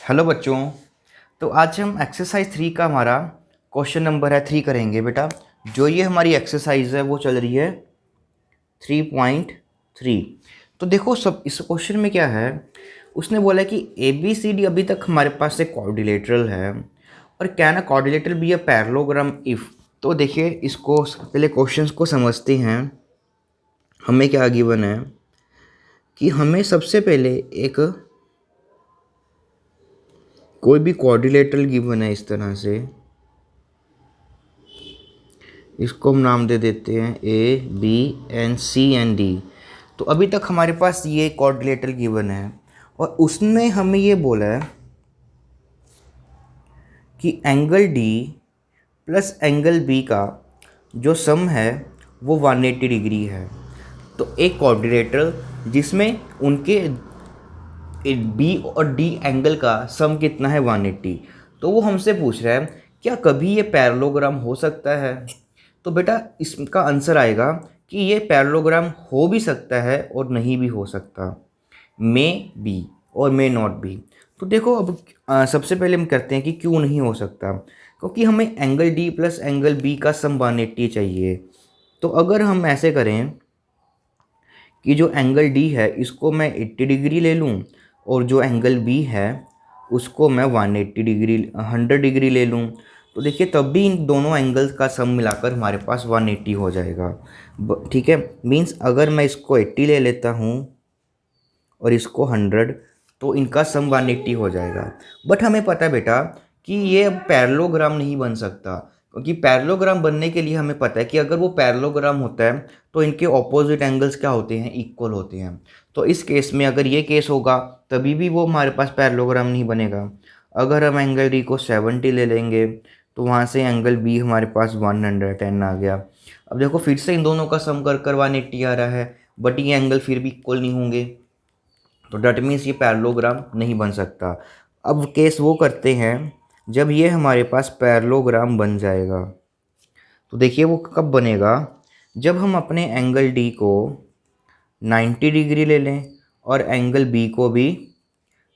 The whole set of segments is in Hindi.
हेलो बच्चों। तो आज हम एक्सरसाइज 3 का हमारा क्वेश्चन नंबर है 3 करेंगे बेटा। जो ये हमारी एक्सरसाइज है वो चल रही है 3.3। तो देखो सब इस क्वेश्चन में क्या है, उसने बोला कि ए बी सी डी अभी तक हमारे पास एक क्वाड्रिलेटरल है और can a quadrilateral be a parallelogram if. तो देखिए इसको पहले क्वेश्चंस को समझते हैं। हमें क्या गिवन है कि हमें सबसे पहले एक कोई भी क्वाड्रिलेटरल गिवन है इस तरह से, इसको हम नाम दे देते हैं A B and C and D. तो अभी तक हमारे पास ये क्वाड्रिलेटरल गिवन है और उसने हमें ये बोला है कि angle D plus angle B का जो सम है वो 180 डिग्री है। तो एक क्वाड्रिलेटरल जिसमें उनके बी और डी एंगल का सम कितना है 180। तो वो हमसे पूछ रहा है क्या कभी ये पैरेललोग्राम हो सकता है। तो बेटा इसका आंसर आएगा कि ये पैरेललोग्राम हो भी सकता है और नहीं भी हो सकता, मे बी और मे नॉट बी। तो देखो अब सबसे पहले हम करते हैं कि क्यों नहीं हो सकता, क्योंकि हमें angle D plus angle B का सम 180 चाहिए। तो अगर हम ऐसे करें कि जो एंगल डी है इसको मैं 80 डिग्री ले लूँ और जो एंगल बी है उसको मैं 180 डिग्री 100 डिग्री ले लूँ, तो देखिए तब भी इन दोनों एंगल्स का सम मिलाकर हमारे पास 180 हो जाएगा। ठीक है, मीन्स अगर मैं इसको 80 ले लेता हूँ और इसको 100 तो इनका सम 180 हो जाएगा। बट हमें पता है बेटा कि ये अब पैरेललोग्राम नहीं बन सकता, क्योंकि पैरेललोग्राम बनने के लिए हमें पता है कि अगर वो पैरेललोग्राम होता है तो इनके ऑपोजिट एंगल्स क्या होते हैं, इक्वल होते हैं। तो इस केस में अगर ये केस होगा तभी भी वो हमारे पास पैरेललोग्राम नहीं बनेगा। अगर हम एंगल डी को 70 ले लेंगे तो वहाँ से एंगल बी हमारे पास 110 आ गया। अब देखो फिर से इन दोनों का सम कर कर 180 आ रहा है, बट ये एंगल फिर भी इक्वल नहीं होंगे, तो डैट मीन्स ये पैरेललोग्राम नहीं बन सकता। अब केस वो करते हैं जब ये हमारे पास पैरेललोग्राम बन जाएगा। तो देखिए वो कब बनेगा, जब हम अपने एंगल डी को 90 डिग्री ले लें और एंगल बी को भी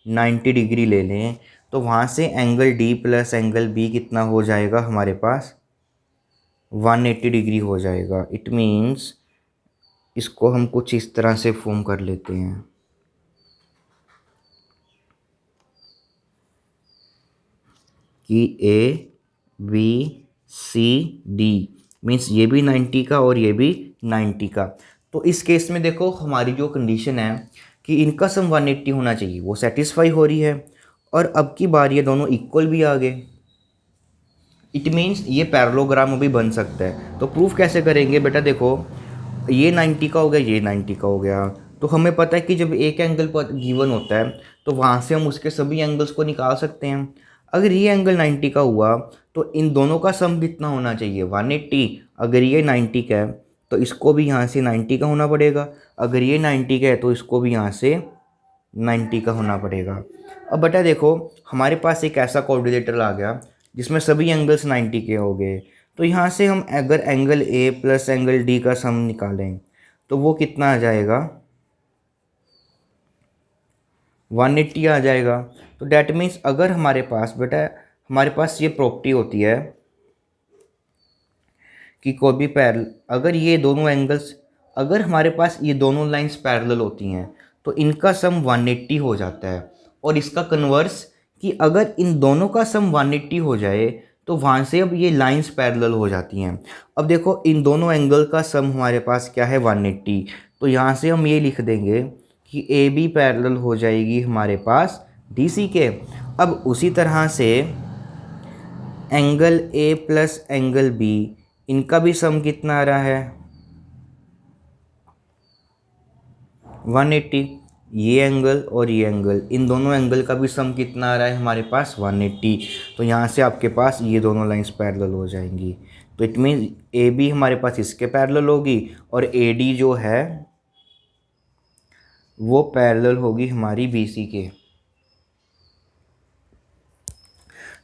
90 डिग्री ले लें, तो वहाँ से angle D plus angle B कितना हो जाएगा हमारे पास 180 डिग्री हो जाएगा। इट मीन्स इसको हम कुछ इस तरह से फॉर्म कर लेते हैं कि A B C D means ये भी 90 का और ये भी 90 का। तो इस केस में देखो हमारी जो कंडीशन है कि इनका सम 180 होना चाहिए वो सेटिस्फाई हो रही है, और अब की बार ये दोनों इक्वल भी आ गए। इट मीन्स ये पैरेललोग्राम भी बन सकता है। तो प्रूफ कैसे करेंगे बेटा, देखो ये 90 का हो गया, ये 90 का हो गया। तो हमें पता है कि जब एक एंगल पर गिवन होता है तो वहाँ से हम उसके सभी एंगल्स को निकाल सकते हैं। अगर ये एंगल 90 का हुआ तो इन दोनों का सम कितना होना चाहिए 180। अगर ये 90 का है तो इसको भी यहाँ से 90 का होना पड़ेगा, अगर ये 90 का है तो इसको भी यहाँ से 90 का होना पड़ेगा। अब बेटा देखो हमारे पास एक ऐसा कोऑर्डिनेटर आ गया जिसमें सभी एंगल्स 90 के हो गए। तो यहाँ से हम अगर angle A plus angle D का सम निकालें तो वो कितना आ जाएगा 180 आ जाएगा। तो डैट मीन्स अगर हमारे पास बेटा हमारे पास ये प्रॉपर्टी होती है कि कोई भी पैरेलल अगर ये दोनों एंगल्स अगर हमारे पास ये दोनों लाइंस पैरेलल होती हैं तो इनका सम 180 हो जाता है। और इसका कन्वर्स कि अगर इन दोनों का सम 180 हो जाए तो वहाँ से अब ये लाइंस पैरेलल हो जाती हैं। अब देखो इन दोनों एंगल का सम हमारे पास क्या है 180, तो यहाँ से हम ये लिख देंगे कि ए बी पैरेलल हो जाएगी हमारे पास डी सी के। अब उसी तरह से angle A plus angle B इनका भी सम कितना आ रहा है 180। ये एंगल और ये एंगल इन दोनों एंगल का भी सम कितना आ रहा है हमारे पास 180। तो यहाँ से आपके पास ये दोनों लाइंस पैरेलल हो जाएंगी। तो इट मीन्स ए बी हमारे पास इसके पैरेलल होगी और ए डी जो है वो पैरेलल होगी हमारी बी सी के।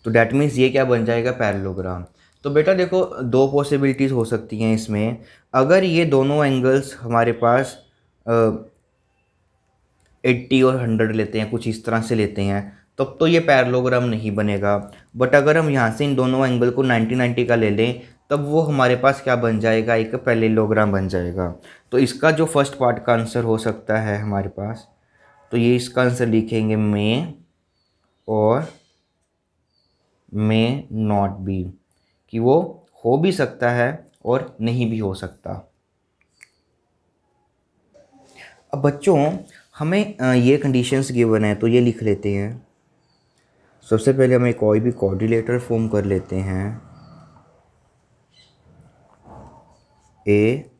तो डैट मीन्स ये क्या बन जाएगा पैरेललोग्राम। तो बेटा देखो दो पॉसिबिलिटीज़ हो सकती हैं इसमें। अगर ये दोनों एंगल्स हमारे पास 80 और 100 लेते हैं, कुछ इस तरह से लेते हैं, तब तो ये पैरेललोग्राम नहीं बनेगा। बट अगर हम यहाँ से इन दोनों एंगल को 90-90 का ले लें तब वो हमारे पास क्या बन जाएगा, एक पैरेललोग्राम बन जाएगा। तो इसका जो फर्स्ट पार्ट का आंसर हो सकता है हमारे पास, तो ये इसका आंसर लिखेंगे मे और मे नॉट बी, कि वो हो भी सकता है और नहीं भी हो सकता। अब बच्चों हमें ये कंडीशंस गिवन है तो ये लिख लेते हैं। सबसे पहले हमें कोई भी कोऑर्डिनेटर फॉर्म कर लेते हैं, A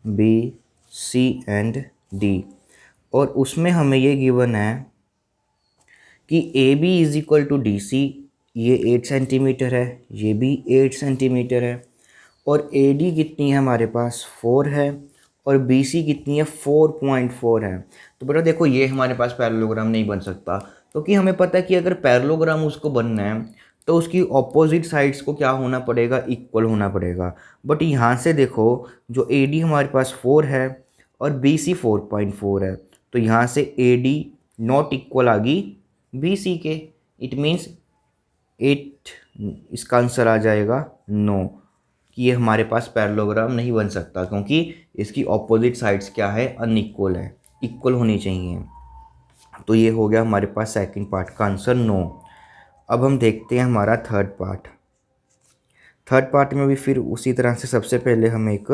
B C and D, और उसमें हमें ये गिवन है कि A B is equal to D C, ये 8 सेंटीमीटर है, ये भी 8 सेंटीमीटर है, और ए डी कितनी है हमारे पास 4 है, और बी सी कितनी है 4.4 है। तो बेटा देखो ये हमारे पास पैरेललोग्राम नहीं बन सकता, क्योंकि हमें पता है कि अगर पैरेललोग्राम उसको बनना है तो उसकी ऑपोजिट साइड्स को क्या होना पड़ेगा, इक्वल होना पड़ेगा। बट यहाँ से देखो जो ए डी हमारे पास 4 है और बी सी 4.4 है, तो यहाँ से ए डी नॉट इक्वल आ गई बी सी के। इट मीन्स 8, इसका आंसर आ जाएगा नो, कि ये हमारे पास पैरेललोग्राम नहीं बन सकता, क्योंकि इसकी ऑपोजिट साइड्स क्या है, अनइक्वल है, इक्वल होनी चाहिए। तो ये हो गया हमारे पास सेकंड पार्ट का आंसर नो। अब हम देखते हैं हमारा थर्ड पार्ट। थर्ड पार्ट में भी फिर उसी तरह से सबसे पहले हम एक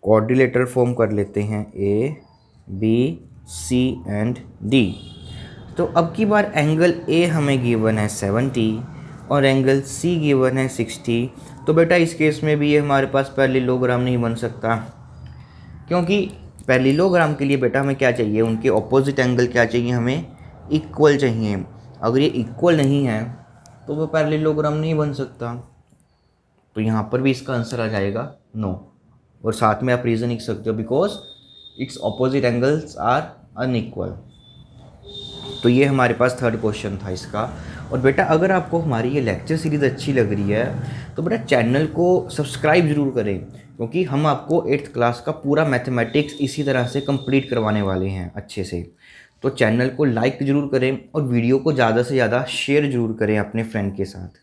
कोऑर्डिनेटर फॉर्म कर लेते हैं, A B C and D. तो अब की बार एंगल ए हमें गिवन है 70 और एंगल सी गिवन है 60। तो बेटा इस केस में भी ये हमारे पास पैरेललोग्राम नहीं बन सकता, क्योंकि पैरेललोग्राम के लिए बेटा हमें क्या चाहिए, उनके ऑपोजिट एंगल क्या चाहिए, हमें इक्वल चाहिए। अगर ये इक्वल नहीं है तो वो पैरेललोग्राम नहीं बन सकता। तो यहाँ पर भी इसका आंसर आ जाएगा नो, और साथ में आप रीज़न लिख सकते हो because it's opposite angles are unequal. तो ये हमारे पास थर्ड क्वेश्चन था इसका। और बेटा अगर आपको हमारी ये लेक्चर सीरीज़ अच्छी लग रही है तो बेटा चैनल को सब्सक्राइब ज़रूर करें, क्योंकि हम आपको 8th क्लास का पूरा मैथमेटिक्स इसी तरह से कंप्लीट करवाने वाले हैं अच्छे से। तो चैनल को लाइक ज़रूर करें और वीडियो को ज़्यादा से ज़्यादा शेयर ज़रूर करें अपने फ्रेंड के साथ।